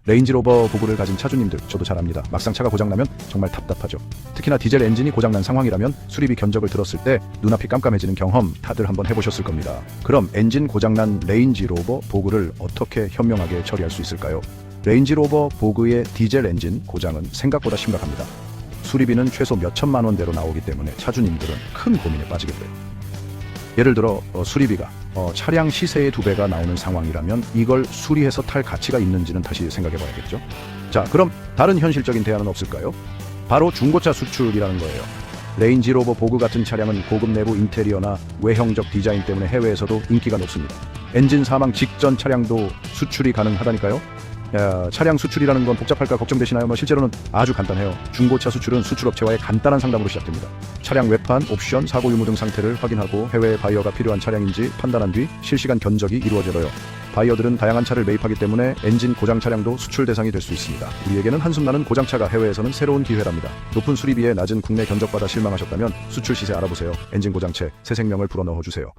레인지로버 보그를 가진 차주님들, 저도 잘 압니다. 막상 차가 고장나면 정말 답답하죠. 특히나 디젤 엔진이 고장난 상황이라면 수리비 견적을 들었을 때 눈앞이 깜깜해지는 경험 다들 한번 해보셨을 겁니다. 그럼 엔진 고장난 레인지로버 보그를 어떻게 현명하게 처리할 수 있을까요? 레인지로버 보그의 디젤 엔진 고장은 생각보다 심각합니다. 수리비는 최소 몇 천만 원대로 나오기 때문에 차주님들은 큰 고민에 빠지게 돼요. 예를 들어 수리비가 차량 시세의 2배가 나오는 상황이라면 이걸 수리해서 탈 가치가 있는지는 다시 생각해 봐야겠죠. 자, 그럼 다른 현실적인 대안은 없을까요? 바로 중고차 수출이라는 거예요. 레인지로버 보그 같은 차량은 고급 내부 인테리어나 외형적 디자인 때문에 해외에서도 인기가 높습니다. 엔진 사망 직전 차량도 수출이 가능하다니까요. 차량 수출이라는 건 복잡할까 걱정되시나요? 실제로는 아주 간단해요. 중고차 수출은 수출업체와의 간단한 상담으로 시작됩니다. 차량 외판, 옵션, 사고 유무 등 상태를 확인하고 해외 바이어가 필요한 차량인지 판단한 뒤 실시간 견적이 이루어져요. 바이어들은 다양한 차를 매입하기 때문에 엔진 고장 차량도 수출 대상이 될 수 있습니다. 우리에게는 한숨나는 고장차가 해외에서는 새로운 기회랍니다. 높은 수리비에 낮은 국내 견적받아 실망하셨다면 수출 시세 알아보세요. 엔진 고장체 새 생명을 불어넣어주세요.